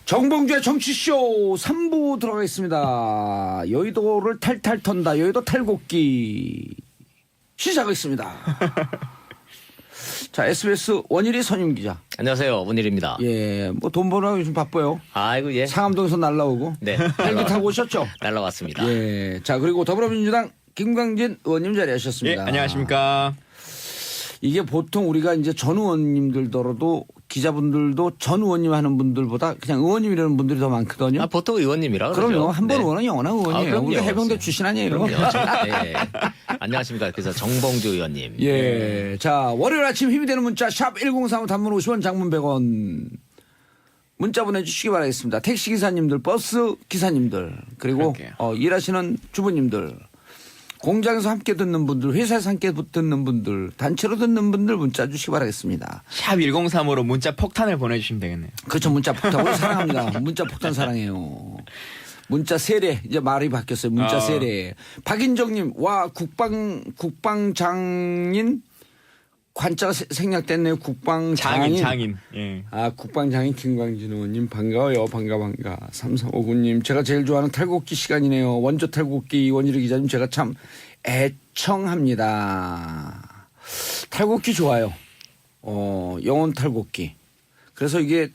정봉주의 정치쇼 3부 들어가겠습니다. 여의도를 탈탈 턴다. 여의도 탈곡기 시작하겠습니다. 자, SBS 원일이 선임 기자. 안녕하세요, 원일입니다. 예, 뭐 돈 벌어 요즘 바빠요. 아이고 예. 상암동에서 날라오고. 네. 헬기 타고 오셨죠? 날라왔습니다. 예. 자, 그리고 더불어민주당 김광진 의원님 자리하셨습니다. 예, 안녕하십니까. 이게 보통 우리가 이제 전 의원님들더라도 기자분들도 전 의원님 하는 분들보다 그냥 의원님이라는 분들이 더 많거든요. 아, 보통 의원님이라 그러죠. 그럼요. 한 번 네. 의원은 영원한 의원이에요. 그럼요. 우리가 해병대 출신 아니에요. 그럼요. 예. 안녕하십니까. 그래서 정봉주 의원님. 예. 자, 월요일 아침 힘이 되는 문자 샵 1035 단문 50원 장문 100원 문자 보내주시기 바라겠습니다. 택시기사님들, 버스 기사님들 그리고 일하시는 주부님들 공장에서 함께 듣는 분들, 회사에서 함께 듣는 분들, 단체로 듣는 분들 문자 주시기 바라겠습니다. 샵 1035로 문자 폭탄을 보내주시면 되겠네요. 그렇죠. 문자 폭탄. 우리 사랑합니다. 문자 폭탄 사랑해요. 문자 세례. 이제 말이 바뀌었어요. 문자 세례. 박인정님, 와, 국방장인 관자가 생략됐네요. 국방장인. 장인. 예. 아, 국방장인 김광진 의원님 반가워요. 반가. 3359님 제가 제일 좋아하는 탈곡기 시간이네요. 원조 탈곡기 원일이 기자님 제가 참 애청합니다. 탈곡기 좋아요. 영혼 탈곡기. 그래서 이게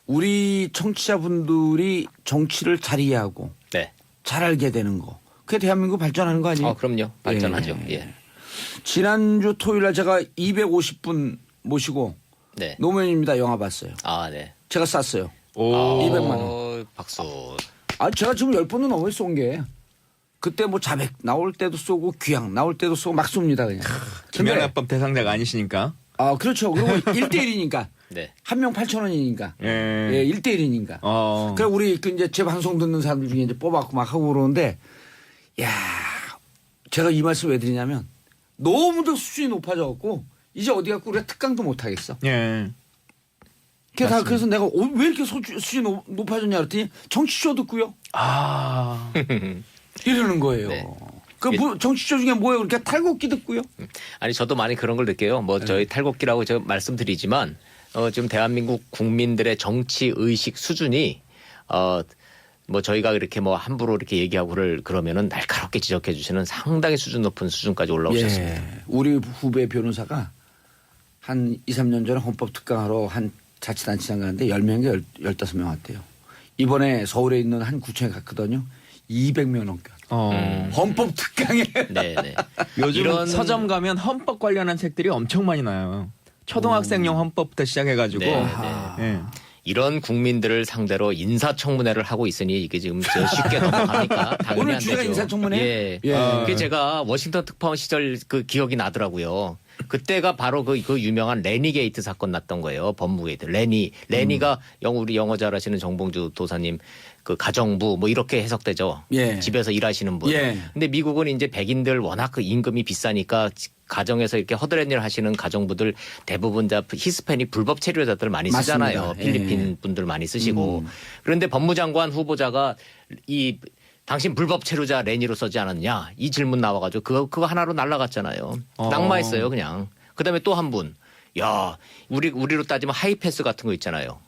우리 청취자분들이 정치를 잘 이해하고 네. 잘 알게 되는 거. 그게 대한민국 발전하는 거 아니에요? 그럼요. 발전하죠. 예. 지난주 토요일 날 제가 250분 모시고 네. 노무현입니다 영화 봤어요. 아, 네. 제가 쐈어요. 오. 200만 원. 박수. 아, 제가 지금 10번은 넘어 쏜 게. 그때 뭐 자백 나올 때도 쏘고 귀향 나올 때도 쏘고 막 쏩니다 그냥. 김영란법 대상자가 아니시니까. 아, 그렇죠. 그리고 1대1이니까. 네. 한 명 8,000원이니까. 예. 예, 1대1이니까. 그래 우리 그 이제 제 방송 듣는 사람들 중에 이제 뽑았고 막 하고 그러는데 야, 제가 이 말씀 왜 드리냐면 너무도 수준이 높아져갖고 이제 어디 갖고 우리가 특강도 못 하겠어. 예. 그래서 내가 왜 이렇게 수준이 높아졌냐 그랬더니 정치쇼 듣고요. 아. 이러는 거예요. 네. 정치쇼 중에 뭐예요? 그렇게 탈곡기 듣고요. 아니, 저도 많이 그런 걸 느껴요. 뭐 저희 탈곡기라고 제가 말씀드리지만 지금 대한민국 국민들의 정치 의식 수준이 뭐 저희가 이렇게 뭐 함부로 이렇게 얘기하고 그러면은 날카롭게 지적해 주시는 상당히 수준 높은 수준까지 올라오셨습니다. 예. 우리 후배 변호사가 한 2, 3년 전에 헌법 특강하러 한 자치단체장 가는데 10명인가 15명 왔대요. 이번에 서울에 있는 한 구청에 갔거든요. 200명 넘게 왔대요. 헌법 특강에. 네, 네. 요즘 이런 서점 가면 헌법 관련한 책들이 엄청 많이 나요. 초등학생용 헌법부터 시작해가지고. 네, 예. 이런 국민들을 상대로 인사청문회를 하고 있으니 이게 지금 쉽게 넘어갑니까? 당연히 오늘 안 주제가 되죠. 인사청문회? 예. 예. 그게 제가 워싱턴 특파원 시절 그 기억이 나더라고요. 그때가 바로 그 유명한 레니게이트 사건 났던 거예요. 법무게이트. 레니가 우리 영어 잘하시는 정봉주 도사님 그 가정부 뭐 이렇게 해석되죠. 예. 집에서 일하시는 분. 예. 근데 미국은 이제 백인들 워낙 그 임금이 비싸니까 가정에서 이렇게 허드렛 일 하시는 가정부들 대부분 다 히스패닉 불법 체류자들 많이 쓰잖아요. 맞습니다. 필리핀 예. 분들 많이 쓰시고. 그런데 법무장관 후보자가 당신 불법 체류자 레니로 써지 않았냐 이 질문 나와가지고 그거 하나로 날라갔잖아요. 낙마했어요 그냥. 그다음에 또 한 분. 야 우리로 따지면 하이패스 같은 거 있잖아요.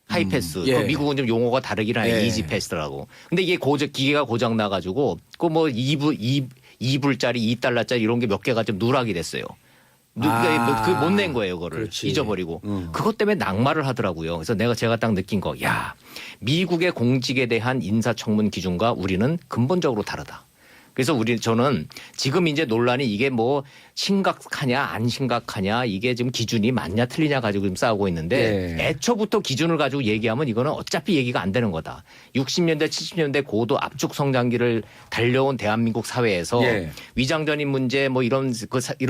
하이패스. 예. 그 미국은 좀 용어가 다르긴 해요. 예. 이지패스라고. 근데 이게 기계가 고장 나가지고 그 뭐 2불짜리 2달러짜리 이런 게 몇 개가 좀 누락이 됐어요. 못 낸 거예요, 그거를. 그렇지. 잊어버리고. 그것 때문에 낙마를 하더라고요. 그래서 제가 딱 느낀 거, 야, 미국의 공직에 대한 인사청문 기준과 우리는 근본적으로 다르다. 그래서 저는 지금 이제 논란이 이게 뭐 심각하냐 안 심각하냐 이게 지금 기준이 맞냐 틀리냐 가지고 지금 싸우고 있는데 예. 애초부터 기준을 가지고 얘기하면 이거는 어차피 얘기가 안 되는 거다. 60년대 70년대 고도 압축 성장기를 달려온 대한민국 사회에서 예. 위장전입 문제 뭐 이런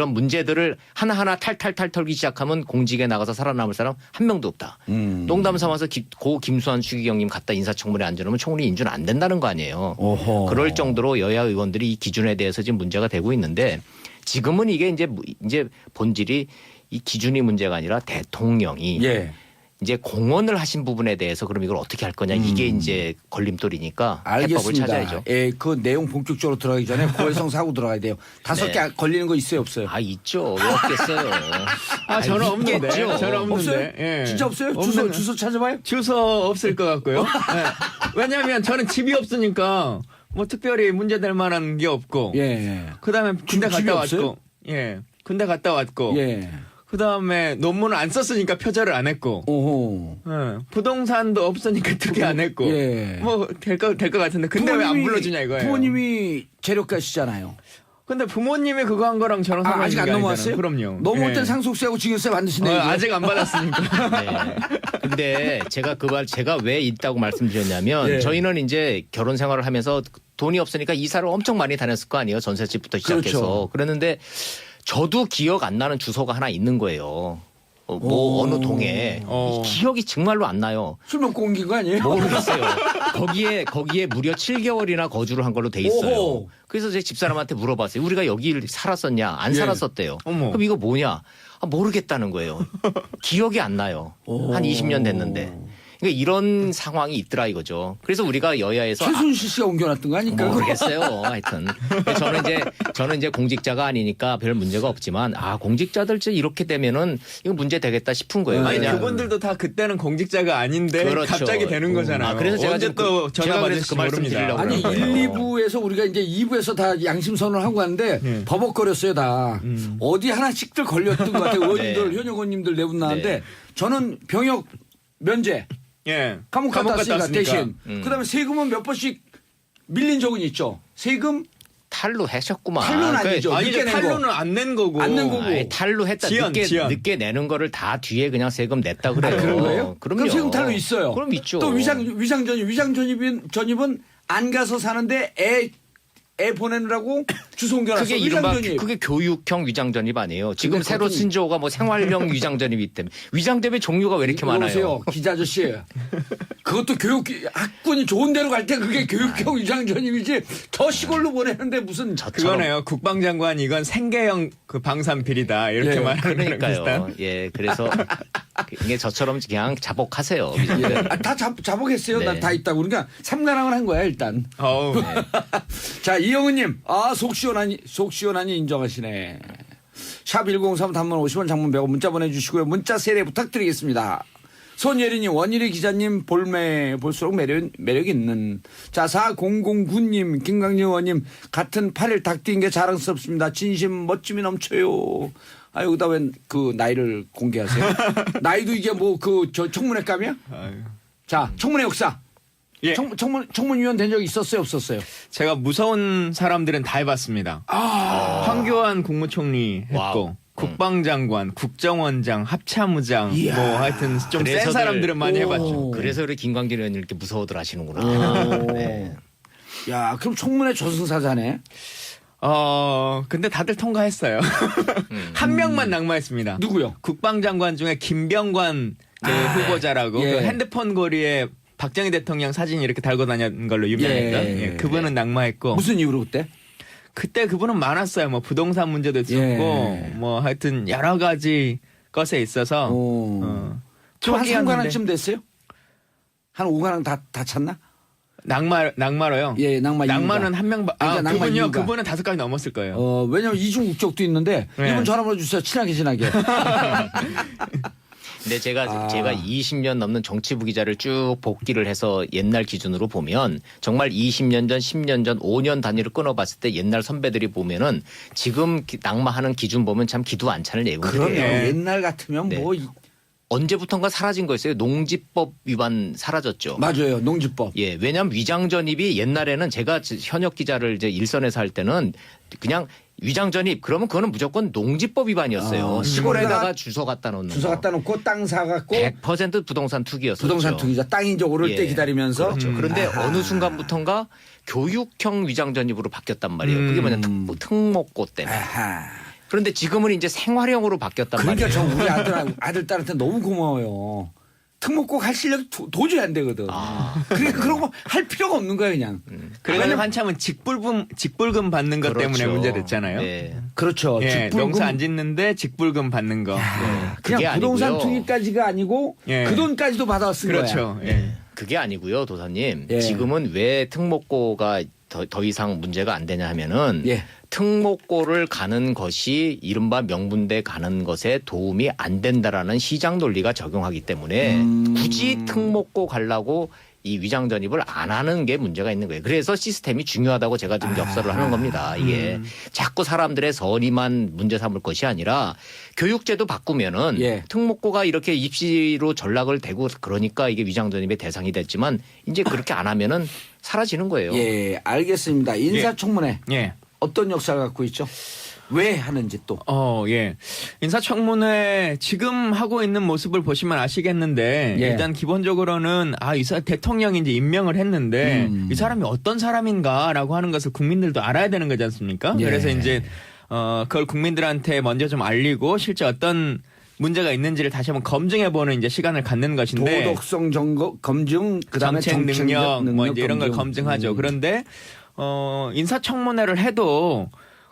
문제들을 하나하나 탈탈탈 털기 시작하면 공직에 나가서 살아남을 사람 한 명도 없다. 농담 삼아서 고 김수환 추기경님 갖다 인사청문회 앉혀놓으면 총리 인준 안 된다는 거 아니에요. 어허. 그럴 정도로 여야 의원들이 이 기준에 대해서 지금 문제가 되고 있는데 지금은 이게 이제 본질이 이 기준이 문제가 아니라 대통령이 예. 이제 공언을 하신 부분에 대해서 그럼 이걸 어떻게 할 거냐 이게 이제 걸림돌이니까 해법을 알겠습니다. 찾아야죠. 예, 그 내용 본격적으로 들어가기 전에 고해성 사고 들어가야 돼요. 5개 네. 걸리는 거 있어요, 없어요? 아 있죠. 왜 없겠어요. 저는 없는데. 있겠죠. 저는 없는데. 없어요? 예. 진짜 없어요? 주소 찾아봐요. 주소 없을 것 같고요. 네. 왜냐하면 저는 집이 없으니까 뭐 특별히 문제될 만한 게 없고. 예. 그다음에 군대 집이 갔다 없어요? 왔고. 예. 군대 갔다 왔고. 예. 그다음에 논문을 안 썼으니까 표절을 안 했고. 오호. 예. 부동산도 없으니까 특혜 안 했고. 예. 뭐 될 것 같은데 근데 왜 안 불러주냐 이거예요. 부모님이 재력가시잖아요. 근데 부모님이 그거 한 거랑 저랑 상관이 아직 안 있는 게 넘어왔어요? 아니잖아요. 그럼요. 넘어올 예. 땐 상속세하고 증여세 반드시 내죠. 아직 안 받았으니까. 네. 근데 제가 제가 왜 있다고 말씀드렸냐면 예. 저희는 이제 결혼 생활을 하면서 돈이 없으니까 이사를 엄청 많이 다녔을 거 아니에요. 전셋집부터 시작해서. 그렇죠. 그랬는데 저도 기억 안 나는 주소가 하나 있는 거예요. 뭐 오. 어느 동에 기억이 정말로 안 나요. 술 먹고 옮긴 거 아니에요? 모르겠어요. 거기에 무려 7개월이나 거주를 한 걸로 돼 있어요. 오호. 그래서 제 집사람한테 물어봤어요. 우리가 여기 살았었냐? 안 예. 살았었대요. 어머. 그럼 이거 뭐냐? 모르겠다는 거예요. 기억이 안 나요. 한 20년 됐는데. 그러니까 이런 상황이 있더라 이거죠. 그래서 우리가 여야에서 최순실 씨가 옮겨놨던 거 아닙니까? 모르겠어요. 하여튼 저는 이제 공직자가 아니니까 별 문제가 없지만 공직자들 이렇게 되면은 이거 문제 되겠다 싶은 거예요. 아니 왜냐- 그분들도 다 그때는 공직자가 아닌데 그렇죠. 갑자기 되는 거잖아요. 그래서 제가 언제 좀 또 전화 제가 그래서 받을지 그 말씀 모릅니다. 드리려고 아니 그런 1, 거예요. 2부에서 우리가 이제 2부에서 다 양심 선언을 하고 가는데 네. 버벅거렸어요 다. 어디 하나씩들 걸렸던 것 같아요. 의원님들, 네. 현역 의원님들 내분 나는데 네. 저는 병역 면제 예. 감옥 갔다 왔으니까 왔으니까. 대신 그다음에 세금은 몇 번씩 밀린 적은 있죠. 세금 탈루하셨구만. 탈루는 아니죠. 아니 늦게 낸 거. 탈로는 안 낸 거고. 안 낸 거고. 탈루했다. 지연. 늦게 내는 거를 다 뒤에 그냥 세금 냈다 그래요. 그런 거예요? 그럼요. 그럼 세금 탈루 있어요. 그럼 있죠. 또 위상전입은 안 가서 사는데 애 보내느라고 주소 옮겨놨어. 그게 이른바 위상전입. 그게 교육형 위장전입 아니에요. 지금 근데 새로 그것도- 신조어가 뭐 생활형 위장전입이 때문에 위장전입 종류가 왜 이렇게 많아요? 여보세요, 기자 아저씨. 그것도 학군이 좋은 데로 갈 때 그게 교육형 위장전입이지 더 시골로 보내는데 무슨 그거네요. 국방장관 이건 생계형 그 방산 비리다 이렇게 예, 말하는 거랑 그러니까요. 비슷한. 예, 그래서 이게 저처럼 그냥 자복하세요. 다 자복했어요. 네. 난 다 있다고. 그러니까 삼가랑을 한 거야 일단. 어우. 자 이영은님, 속 시원하니 인정하시네. 샵 1035 단문 50원, 장문 100원 문자 보내주시고요. 문자 세례 부탁드리겠습니다. 손예린님, 원일이 기자님 볼수록 매력 있는. 자 4009님, 김강진 의원님 같은 8일 닭 뛴 게 자랑스럽습니다. 진심 멋짐이 넘쳐요. 여기다 왜 그 나이를 공개하세요? 나이도 이게 뭐 저 청문회감이야? 자 청문회 역사. 예. 청문위원 된 적 있었어요, 없었어요? 제가 무서운 사람들은 다 해봤습니다. 황교안 국무총리 했고 와우. 국방장관, 국정원장, 합참의장 이야. 뭐 하여튼 좀 센 그래서들- 사람들은 많이 해봤죠. 그래서 우리 김광진 의원님 이렇게 무서워들 하시는구나. 네. 야, 그럼 청문회 저승사자네. 근데 다들 통과했어요. 한 명만 낙마했습니다. 누구요? 국방장관 중에 김병관 그 후보자라고 예. 그 핸드폰 거리에 박정희 대통령 사진 이렇게 달고 다녔던 걸로 유명했던 예. 예, 그분은 낙마했고 무슨 이유로 그때? 그때 그분은 많았어요. 뭐 부동산 문제도 있었고 예. 뭐 하여튼 여러 가지 것에 있어서 좀 한 초기였는데 3관왕쯤 됐어요? 한 5관왕 다 찼나? 낙마로요. 예, 낙마 이유가. 낙마는 한 명. 그러니까 낙마 그분요. 이유가. 그분은 5가지 넘었을 거예요. 왜냐면 이중 국적도 있는데 네. 이분 전화번호 주세요. 친하게. 근데 제가 20년 넘는 정치부 기자를 쭉 복기를 해서 옛날 기준으로 보면 정말 20년 전, 10년 전, 5년 단위로 끊어봤을 때 옛날 선배들이 보면은 지금 낙마하는 기준 보면 참 기도 안 차는 그럼요. 내용들이에요. 옛날 같으면 네. 뭐 언제부턴가 사라진 거였어요. 농지법 위반 사라졌죠. 맞아요. 농지법. 예, 왜냐하면 위장전입이 옛날에는 제가 현역 기자를 이제 일선에서 할 때는 그냥 위장전입 그러면 그거는 무조건 농지법 위반이었어요. 시골에다가 주소 갖다 놓는 주소 거. 갖다 놓고 땅 사갖고 100% 부동산 투기였었죠. 부동산 투기자 땅이 이제 오를 때 예. 기다리면서 그렇죠. 그런데 어느 순간부턴가 교육형 위장전입으로 바뀌었단 말이에요. 그게 뭐냐 특목고 때문에. 아하. 그런데 지금은 이제 생활형으로 바뀌었단 그러니까 말이에요. 저 우리 아들 딸한테 너무 고마워요. 특목고 갈 실력이 도저히 안 되거든. 그러니까 그런 거 할 필요가 없는 거야 그냥. 그래가지고 한참은 직불금 받는 것 때문에 그렇죠. 문제됐잖아요. 네. 그렇죠. 예, 직불금. 농사 안 짓는데 직불금 받는 거. 네. 그게 그냥 부동산 아니고요. 투기까지가 아니고 예. 그 돈까지도 받아쓴 거야. 그렇죠. 예. 그게 아니고요, 도사님. 예. 지금은 왜 특목고가 더 이상 문제가 안 되냐 하면은 예. 특목고를 가는 것이 이른바 명문대 가는 것에 도움이 안 된다라는 시장 논리가 적용하기 때문에 굳이 특목고 가려고 이 위장 전입을 안 하는 게 문제가 있는 거예요. 그래서 시스템이 중요하다고 제가 지금 역설을 하는 겁니다. 이게 자꾸 사람들의 선의만 문제 삼을 것이 아니라 교육제도 바꾸면은 예. 특목고가 이렇게 입시로 전락을 대고 그러니까 이게 위장 전입의 대상이 됐지만 이제 그렇게 안 하면은 사라지는 거예요. 예, 알겠습니다. 인사청문회 예. 어떤 역사를 갖고 있죠? 왜 하는지 또. 예. 인사청문회 지금 하고 있는 모습을 보시면 아시겠는데 예. 일단 기본적으로는 대통령이 이제 임명을 했는데 이 사람이 어떤 사람인가라고 하는 것을 국민들도 알아야 되는 거지 않습니까? 예. 그래서 이제 그걸 국민들한테 먼저 좀 알리고 실제 어떤 문제가 있는지를 다시 한번 검증해보는 이제 시간을 갖는 것인데 도덕성 검증, 그다음에 정책 능력 뭐 이제 이런 걸 검증. 검증하죠. 그런데 인사청문회를 해도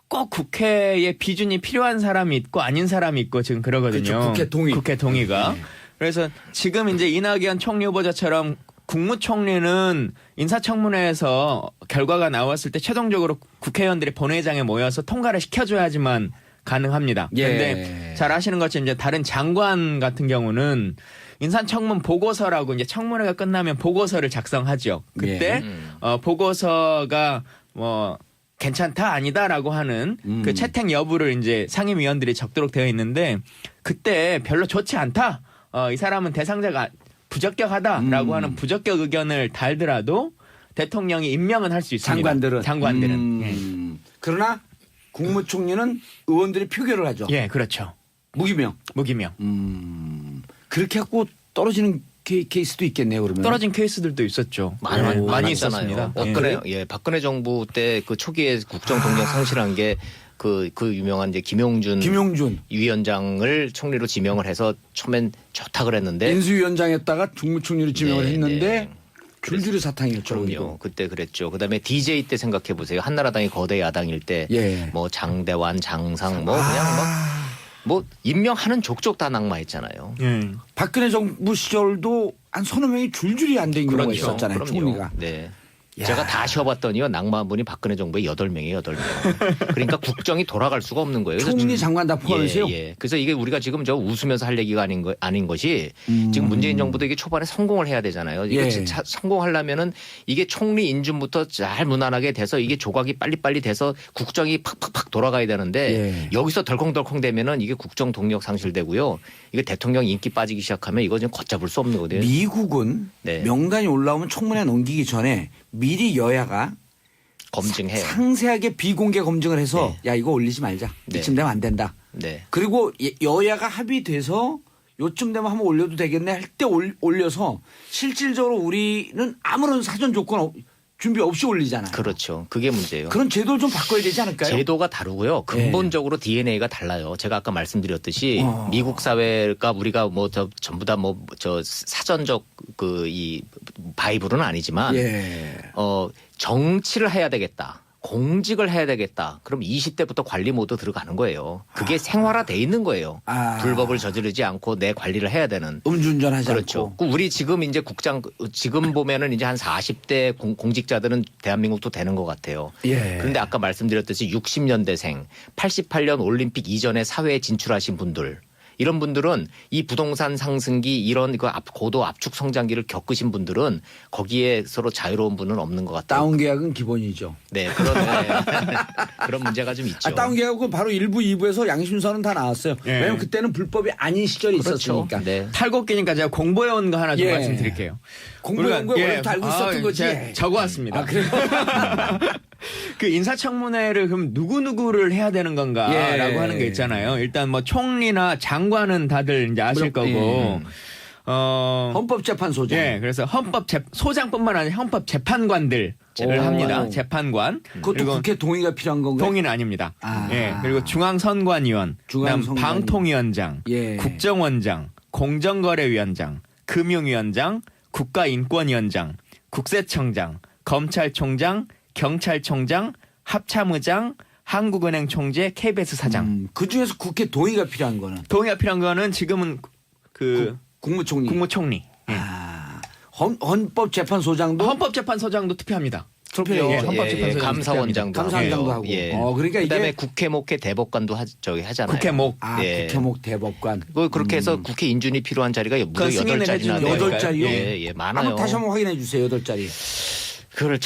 꼭 국회에 비준이 필요한 사람이 있고 아닌 사람이 있고 지금 그러거든요. 그렇죠. 국회 동의. 국회 동의가. 그래서 지금 이제 이낙연 총리 후보자처럼 국무총리는 인사청문회에서 결과가 나왔을 때 최종적으로 국회의원들이 본회의장에 모여서 통과를 시켜줘야지만 가능합니다. 그런데 예. 잘 아시는 것처럼 이제 다른 장관 같은 경우는 인사청문 보고서라고 이제 청문회가 끝나면 보고서를 작성하죠. 그때 보고서가 뭐 괜찮다 아니다라고 하는 그 채택 여부를 이제 상임위원들이 적도록 되어 있는데 그때 별로 좋지 않다. 이 사람은 대상자가 부적격하다라고 하는 부적격 의견을 달더라도 대통령이 임명은 할 수 있습니다. 장관들은. 예. 그러나 국무총리는 의원들이 표결을 하죠. 예, 그렇죠. 무기명. 무기명. 그렇게 갖고 떨어지는 케이스도 있겠네요. 그러면. 떨어진 케이스들도 있었죠. 많이 많이 있었습니다. 있었습니다. 박근혜 정부 때 그 초기에 국정 동력 상실한 게 그 유명한 이제 김용준 위원장을 총리로 지명을 해서 처음엔 좋다 그랬는데 인수위원장에다가 국무총리로 지명을 네, 했는데 네. 줄줄이 사탕이었죠. 그럼요. 그리고. 그때 그랬죠. 그다음에 DJ 때 생각해 보세요. 한나라당이 거대 야당일 때 뭐 예. 장대환, 장상 뭐 그냥 뭐 임명하는 족족 다 낙마했잖아요. 박근혜 정부 시절도 한 서너 명이 줄줄이 안 된 경우가 그렇죠. 있었잖아요. 그럼요. 총리가. 네. 야. 제가 다 쉬어봤더니요. 낙마한 분이 박근혜 정부의 8명이에요. 8명. 그러니까 국정이 돌아갈 수가 없는 거예요. 그래서 총리 장관 다 포함해서요? 예. 그래서 이게 우리가 지금 저 웃으면서 할 얘기가 아닌 것이 지금 문재인 정부도 이게 초반에 성공을 해야 되잖아요. 이게 예. 성공하려면은 이게 총리 인준부터 잘 무난하게 돼서 이게 조각이 빨리빨리 돼서 국정이 팍팍팍 돌아가야 되는데 예. 여기서 덜컹덜컹 되면은 이게 국정 동력 상실되고요. 이게 대통령 인기 빠지기 시작하면 이거 좀 걷잡을 수 없는 거거든요. 미국은 네. 명단이 올라오면 청문회 넘기기 전에 미리 여야가 검증해요. 상세하게 비공개 검증을 해서 야 이거 올리지 말자. 네. 이쯤 되면 안 된다. 네. 그리고 여야가 합의돼서 요쯤 되면 한번 올려도 되겠네 할 때 올려서 실질적으로 우리는 아무런 사전 조건 준비 없이 올리잖아요. 그렇죠. 그게 문제예요. 그런 제도를 좀 바꿔야 되지 않을까요? 제도가 다르고요. 근본적으로 DNA가 달라요. 제가 아까 말씀드렸듯이 미국 사회가 우리가 뭐 전부 다 뭐 저 사전적 그 이 바이블은 아니지만 예. 정치를 해야 되겠다. 공직을 해야 되겠다. 그럼 20대부터 관리 모드 들어가는 거예요. 그게 생활화돼 있는 거예요. 불법을 저지르지 않고 내 관리를 해야 되는. 음주운전하지 그렇죠. 않고. 우리 지금 이제 지금 보면은 이제 한 40대 공직자들은 대한민국도 되는 것 같아요. 예. 그런데 아까 말씀드렸듯이 60년대생, 88년 올림픽 이전에 사회에 진출하신 분들. 이런 분들은 이 부동산 상승기 이런 그 고도 압축 성장기를 겪으신 분들은 거기에 서로 자유로운 분은 없는 것 같아요. 다운 계약은 기본이죠. 네, 그런 문제가 좀 있죠. 다운 계약은 바로 1부, 2부에서 양심선은 다 나왔어요. 예. 왜냐하면 그때는 불법이 아닌 시절이 그렇죠. 있었으니까. 네. 탈곡기니까 제가 공부해온 거 하나 좀 예. 말씀드릴게요. 공부해온 거 원래 알고 있었던 거지. 제가 적어왔습니다. 그래요? 그 인사청문회를 그럼 누구누구를 해야 되는 건가라고 예. 하는 게 있잖아요. 일단 뭐 총리나 장관은 다들 이제 아실 거고. 헌법재판소장. 예, 그래서 소장뿐만 아니라 헌법재판관들을 합니다. 재판관. 그것도 그리고 국회 동의가 필요한 건가요? 동의는 아닙니다. 아. 예, 그리고 중앙선관위원, 그다음 중앙선관위. 방통위원장, 예. 국정원장, 공정거래위원장, 금융위원장, 국가인권위원장, 국세청장, 검찰총장, 경찰총장, 합참의장, 한국은행 총재, KBS 사장. 그 중에서 국회 동의가 필요한 거는 동의가 필요한 거는 지금은 그 국무총리. 국무총리. 예. 헌법재판소장도 헌법재판소장도 투표합니다. 투표해요. 예, 헌법재판소장 감사원장도 감사원장도 하고. 하고. 예. 그러니까 그다음에 이게 국회 목회 대법관도 하잖아요. 국회목. 예. 국회목 대법관. 그렇게 해서 국회 인준이 필요한 자리가 무려 그건 승인을 8자리나 해주는 돼요. 여덟 자리요? 예, 많아요. 한번 다시 한번 확인해 주세요. 8자리. 그걸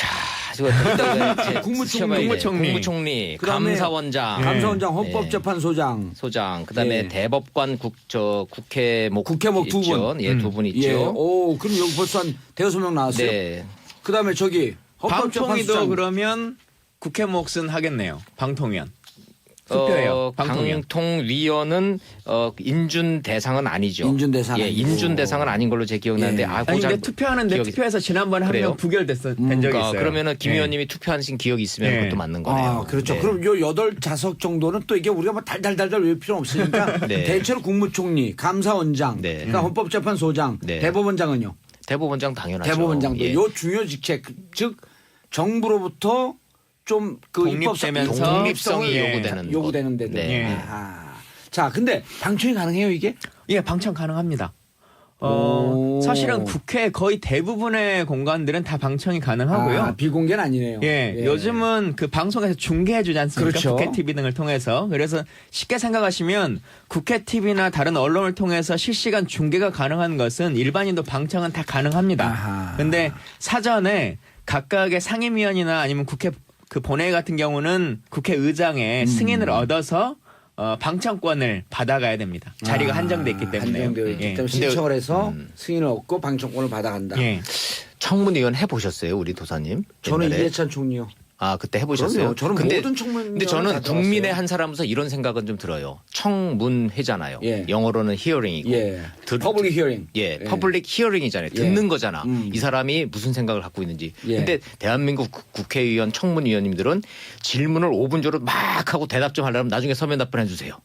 국무총리, 그다음에 감사원장, 감사원장, 헌법재판소장, 소장, 그다음에 예. 대법관 국회목 두 분. 예, 두 분 있죠. 예. 오, 그럼 여기 벌써 한 대여섯 명 나왔어요. 네. 그다음에 저기 방통위도 헌법재판소장. 그러면 국회 몫은 하겠네요. 방통위원. 투표해요. 방통위원. 방통위원은 인준 대상은 아니죠. 인준 대상 예, 아니고. 인준 대상은 아닌 걸로 제 기억나는데 예. 아니 근데 투표하는데 투표해서 지난번에 한 그래요? 명 된 적이 있어요. 그러면은 김 예. 의원님이 투표하신 기억이 있으면 네. 그것도 맞는 거네요. 그렇죠. 네. 그럼 요 8좌석 정도는 또 이게 우리가 뭐 달달달달 외울 필요 없으니까 네. 대체로 국무총리, 감사원장, 네. 그러니까 헌법재판소장, 네. 대법원장은요. 대법원장 당연하죠. 대법원장도 예. 요 중요 직책 즉 정부로부터 좀 그 독립되면서 독립성이 예. 요구되는 데도. 네. 예. 자, 근데 방청이 가능해요 이게? 예, 방청 가능합니다. 오. 사실은 국회 거의 대부분의 공간들은 다 방청이 가능하고요. 비공개는 아니네요. 예, 요즘은 그 방송에서 중계해 주지 않습니까? 그렇죠. 국회 TV 등을 통해서. 그래서 쉽게 생각하시면 국회 TV나 다른 언론을 통해서 실시간 중계가 가능한 것은 일반인도 방청은 다 가능합니다. 아하. 근데 사전에 각각의 상임위원이나 아니면 국회 그 본회의 같은 경우는 국회의장의 승인을 얻어서 방청권을 받아가야 됩니다. 자리가 한정돼 있기 때문에. 한정되어 있기 때문에 예. 신청을 해서 승인을 얻고 방청권을 받아간다. 예. 청문위원 해보셨어요, 우리 도사님? 저는 옛날에? 이해찬 총리요. 아, 그때 해보셨어요? 그럼요. 저는 모든 청문위원을 근데 저는 다 국민의 들어갔어요. 한 사람으로서 이런 생각은 좀 들어요. 청문회잖아요. 예. 영어로는 히어링이고. 예. 퍼블릭 히어링. 예, 퍼블릭 히어링이잖아요. 예. 듣는 거잖아. 음. 이 사람이 무슨 생각을 갖고 있는지. 예. 근데 대한민국 국회의원, 청문위원님들은 질문을 5분 정도 막 하고 대답 좀 하려면 나중에 서면 답변해 주세요.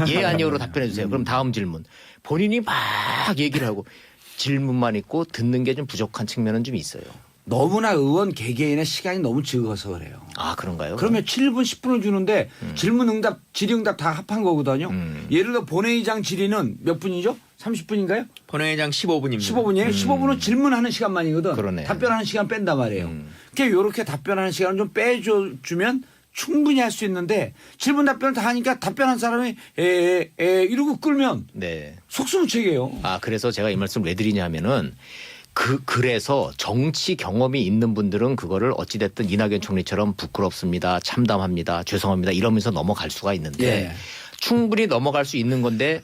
예, 아니요로 답변해 주세요. 그럼 다음 질문. 본인이 막 얘기를 하고 질문만 있고 듣는 게 좀 부족한 측면은 좀 있어요. 너무나 의원 개개인의 시간이 너무 적어서 그래요. 아, 그런가요? 그러면 7분, 10분을 주는데 질문 응답, 질의응답 다 합한 거거든요. 예를 들어 본회의장 질의는 몇 분이죠? 30분인가요? 본회의장 15분입니다. 15분이에요? 15분은 질문하는 시간만이거든. 그러네. 답변하는 시간 뺀단 말이에요. 그러니까 이렇게 답변하는 시간을 좀 빼주면 충분히 할 수 있는데 질문 답변을 다 하니까 답변한 사람이 이러고 끌면 네. 속수무책이에요. 아, 그래서 제가 이 말씀을 왜 드리냐 하면은 그래서 정치 경험이 있는 분들은 그거를 어찌됐든 이낙연 총리처럼 부끄럽습니다. 참담합니다. 죄송합니다. 이러면서 넘어갈 수가 있는데 예. 충분히 넘어갈 수 있는 건데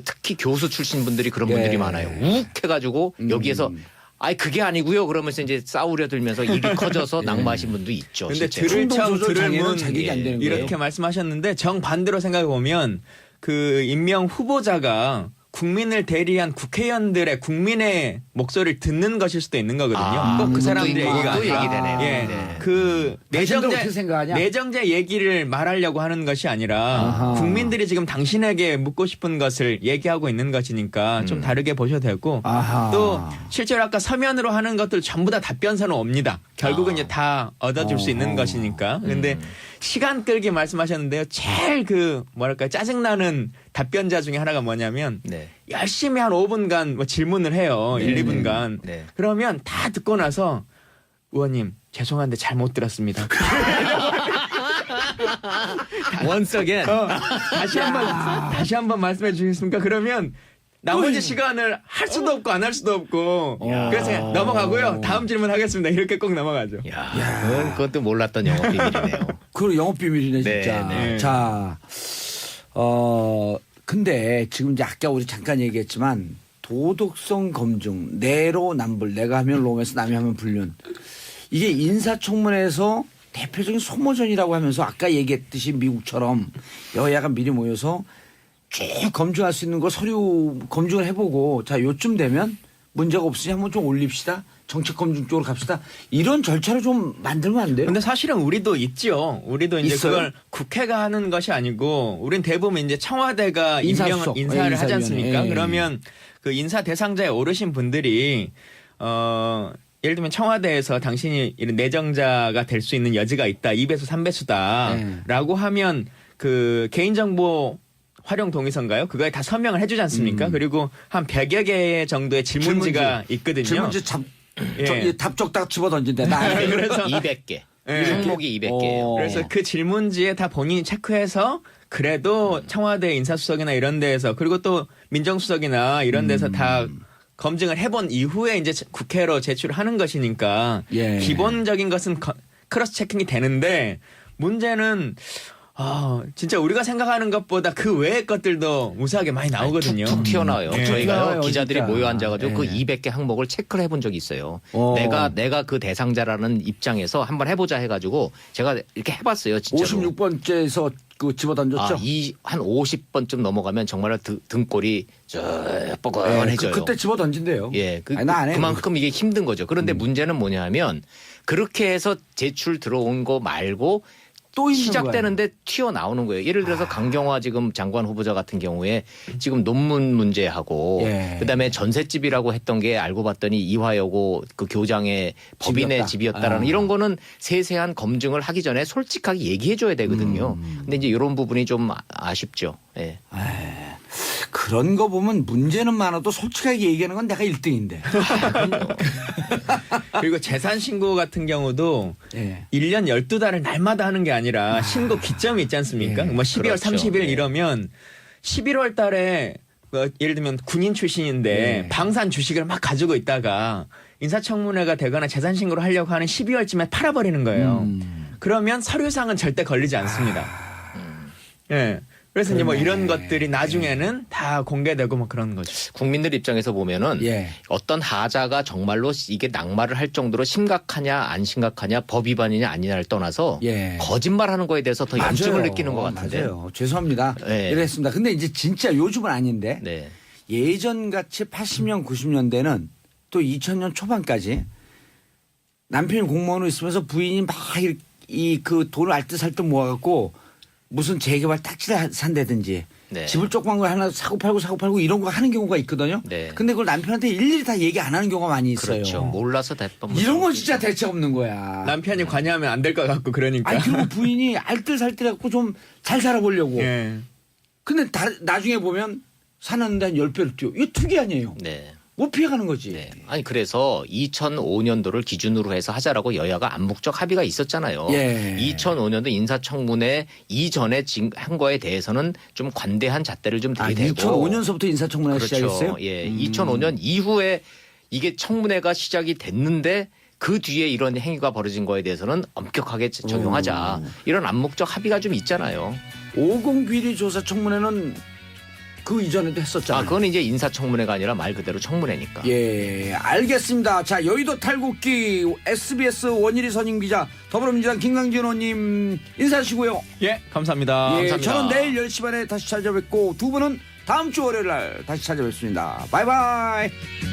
특히 교수 출신 분들이 그런 예. 분들이 많아요. 욱 해가지고 여기에서 아니 그게 아니고요. 그러면서 이제 싸우려 들면서 일이 커져서 낙마하신 분도 있죠. 근데 실제로. 들을 척 충동 조절 들을 장애는 문 자격이 안 되는 거예요. 이렇게 말씀하셨는데 정반대로 생각해 보면 그 임명 후보자가 국민을 대리한 국회의원들의 국민의 목소리를 듣는 것일 수도 있는 거거든요. 아, 꼭 그 그것도 사람들의 있고, 얘기가 그것도 아니라 얘기되네요. 예, 네. 그 당신들 어떻게 생각하냐? 내정자 얘기를 말하려고 하는 것이 아니라 아하. 국민들이 지금 당신에게 묻고 싶은 것을 얘기하고 있는 것이니까 좀 다르게 보셔도 되고 아하. 또 실제로 아까 서면으로 하는 것들 전부 다 답변서는 옵니다. 결국은 이제 다 얻어줄 수 있는 것이니까. 근데 시간 끌기 말씀하셨는데요. 제일 그 뭐랄까 짜증나는 답변자 중에 하나가 뭐냐면 네. 열심히 한 5분간 뭐 질문을 해요. 1, 2분간. 네. 그러면 다 듣고 나서 의원님 죄송한데 잘못 들었습니다. Once again. 다시 한번 말씀해 주시겠습니까? 그러면 나머지 시간을 할 수도 없고 안 할 수도 없고 그래서 그냥 넘어가고요. 다음 질문 하겠습니다. 이렇게 꼭 넘어가죠. 야, 그것도 몰랐던 영업 비밀이네요. 그건 영업 비밀이네 진짜. 네, 네. 자, 근데 지금 이제 아까 우리 잠깐 얘기했지만 도덕성 검증, 내로남불, 내가 하면 롬에서 남이 하면 불륜. 이게 인사청문회에서 대표적인 소모전이라고 하면서 아까 얘기했듯이 미국처럼 여야가 미리 모여서 쭉 검증할 수 있는 거 서류 검증을 해보고 자 요쯤 되면 문제가 없으니 한번 좀 올립시다. 정책 검증 쪽으로 갑시다. 이런 절차를 좀 만들면 안 돼요? 근데 사실은 우리도 있죠. 우리도 이제 있어요? 그걸 국회가 하는 것이 아니고, 우린 대부분 이제 청와대가 인사수석. 인사를 예, 하지 않습니까? 예. 그러면 그 인사 대상자에 오르신 분들이 예를 들면 청와대에서 당신이 이런 내정자가 될 수 있는 여지가 있다, 2배수, 3배수다라고 하면 그 개인정보 활용 동의서인가요? 그거에 다 서명을 해주지 않습니까? 그리고 한 100여 개 정도의 질문지가 있거든요. 질문지 예. 답 적다가 집어 던진대. 나 안 해. 그래서 200개. 예. 항목이 200개예요. 그래서 그 질문지에 다 본인이 체크해서 그래도 청와대 인사수석이나 이런 데에서, 그리고 또 민정수석이나 이런 데서 다 검증을 해본 이후에 이제 국회로 제출을 하는 것이니까 예. 기본적인 것은 크로스 체킹이 되는데, 문제는 진짜 우리가 생각하는 것보다 그 외의 것들도 무수하게 많이 나오거든요. 툭툭 튀어나와요. 예. 저희가요, 튀어나와요, 기자들이 진짜. 모여 앉아가지고 예. 그 200개 항목을 체크를 해본 적이 있어요. 어. 내가 그 대상자라는 입장에서 한번 해보자 해가지고 제가 이렇게 해봤어요. 진짜로. 56번째에서 그 집어 던졌죠? 한 50번쯤 넘어가면 정말 등골이 쭉 뻐근해져요. 그때 집어 던진대요. 예, 아니, 나안 해. 그만큼 이게 힘든 거죠. 그런데 문제는 뭐냐면 그렇게 해서 제출 들어온 거 말고 또 있는 시작되는데 튀어나오는 거예요. 예를 들어서 강경화 지금 장관 후보자 같은 경우에 지금 논문 문제하고 예. 그다음에 전셋집이라고 했던 게 알고 봤더니 이화여고 그 교장의 법인의 집이었다라는 이런 거는 세세한 검증을 하기 전에 솔직하게 얘기해 줘야 되거든요. 근데 이제 이런 부분이 좀 아쉽죠. 예. 그런 거 보면 문제는 많아도 솔직하게 얘기하는 건 내가 1등인데. 그리고 재산 신고 같은 경우도 예. 1년 12달을 날마다 하는 게 아니라 신고 기점이 있지 않습니까? 예. 뭐 12월 그렇죠. 30일 예. 이러면 11월 달에 예를 들면 군인 출신인데 예. 방산 주식을 막 가지고 있다가 인사청문회가 되거나 재산 신고를 하려고 하는 12월쯤에 팔아버리는 거예요. 그러면 서류상은 절대 걸리지 않습니다. 예. 그래서 이제 뭐 이런 것들이 나중에는 다 공개되고 뭐 그런 거죠. 국민들 입장에서 보면은 예. 어떤 하자가 정말로 이게 낙마를 할 정도로 심각하냐 안 심각하냐 법 위반이냐 아니냐를 떠나서 예. 거짓말하는 거에 대해서 더 염증을 느끼는 것 같은데. 맞아요. 죄송합니다. 네. 이랬습니다. 근데 이제 진짜 요즘은 아닌데 네. 예전같이 80년 90년대는 또 2000년 초반까지 남편이 공무원으로 있으면서 부인이 막 이 그 돈을 알뜰살뜰 모아갖고 무슨 재개발 딱지를 산다든지 네. 집을 조그만 거 하나 사고 팔고 이런 거 하는 경우가 있거든요. 네. 근데 그걸 남편한테 일일이 다 얘기 안 하는 경우가 많이 있어요. 그렇죠. 몰라서 대법원. 이런 건 진짜 대책 없는 거야. 남편이 관여하면 안 될 것 같고 그러니까. 아니 그리고 부인이 알뜰살뜰해갖고 좀 잘 살아보려고. 예. 근데 나중에 보면 사는데 한 10배를 뛰어. 이거 투기 아니에요. 네. 못 피해가는 거지. 네. 아니 그래서 2005년도를 기준으로 해서 하자라고 여야가 암묵적 합의가 있었잖아요. 예. 2005년도 인사청문회 이전에 한 거에 대해서는 좀 관대한 잣대를 좀 들이대고. 2005년서부터 인사청문회가 그렇죠. 시작했어요? 예. 2005년 이후에 이게 청문회가 시작이 됐는데 그 뒤에 이런 행위가 벌어진 거에 대해서는 엄격하게 적용하자. 이런 암묵적 합의가 좀 있잖아요. 50 비리 조사 청문회는 그 이전에도 했었잖아요. 그건 이제 인사청문회가 아니라 말 그대로 청문회니까. 예, 알겠습니다. 자, 여의도 탈곡기 SBS 원일이 선임 기자, 더불어민주당 김강진 의원님 인사하시고요. 예, 감사합니다. 예, 감사합니다. 저는 내일 10시 반에 다시 찾아뵙고 두 분은 다음 주 월요일 날 다시 찾아뵙습니다. 바이바이.